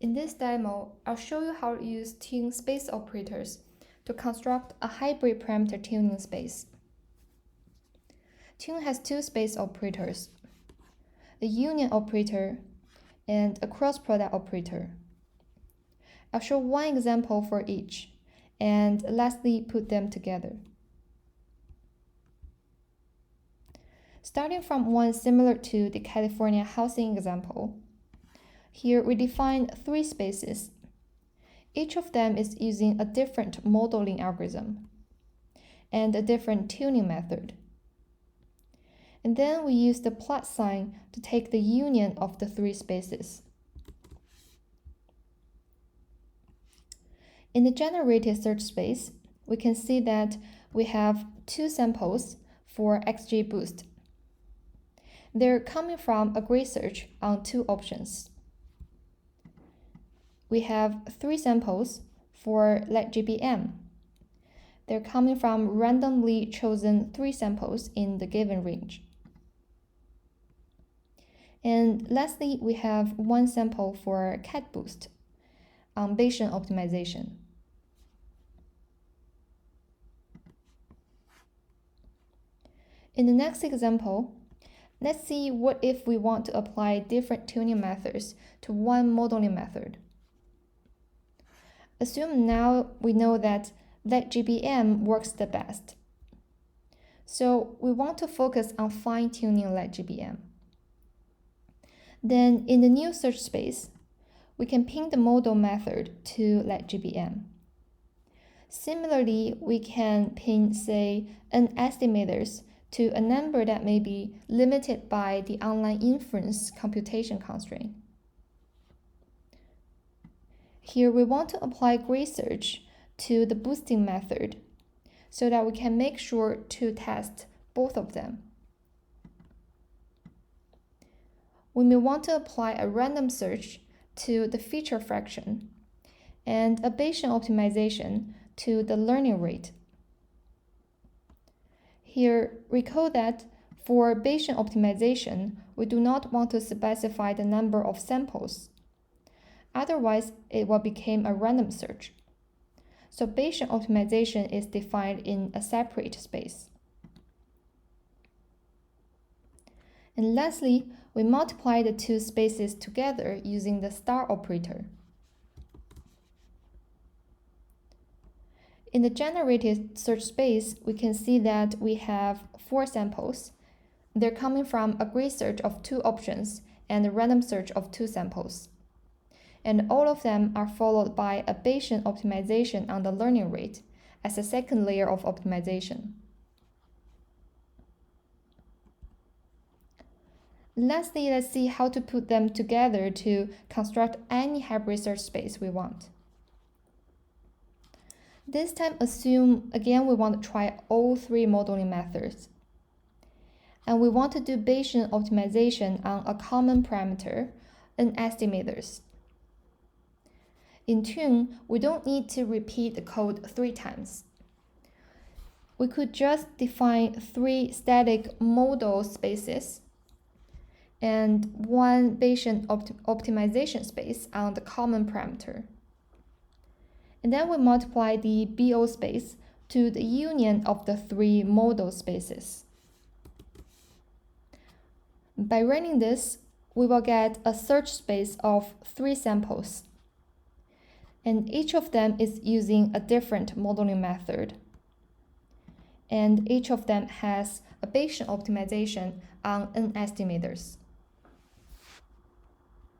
In this demo, I'll show you how to use tuning space operators to construct a hybrid parameter tuning space. Tune has two space operators, a union operator and a cross product operator. I'll show one example for each, and lastly put them together. Starting from one similar to the California housing example, here we define three spaces. Each of them is using a different modeling algorithm and a different tuning method. And then we use the plus sign to take the union of the three spaces. In the generated search space, we can see that we have two samples for XGBoost. They're coming from a grid search on two options. We have three samples for LetGBM. They're coming from randomly chosen three samples in the given range. And lastly, we have one sample for CatBoost on Bayesian optimization. In the next example, let's see what if we want to apply different tuning methods to one modeling method. Assume now we know that LetGBM works the best. So we want to focus on fine-tuning LetGBM. Then in the new search space, we can ping the model method to LetGBM. Similarly, we can ping, say, n estimators to a number that may be limited by the online inference computation constraint. Here we want to apply grid search to the boosting method so that we can make sure to test both of them. We may want to apply a random search to the feature fraction and a Bayesian optimization to the learning rate. Here, recall that for Bayesian optimization, we do not want to specify the number of samples. Otherwise, it will become a random search. So Bayesian optimization is defined in a separate space. And lastly, we multiply the two spaces together using the star operator. In the generated search space, we can see that we have four samples. They're coming from a grid search of two options and a random search of two samples. And all of them are followed by a Bayesian optimization on the learning rate as a second layer of optimization. Lastly, let's see how to put them together to construct any hybrid search space we want. This time, assume again we want to try all three modeling methods. And we want to do Bayesian optimization on a common parameter, n estimators. In Tune, we don't need to repeat the code 3 times. We could just define 3 static model spaces and one Bayesian optimization space on the common parameter. And then we multiply the BO space to the union of the 3 model spaces. By running this, we will get a search space of 3 samples. And each of them is using a different modeling method. And each of them has a Bayesian optimization on n estimators.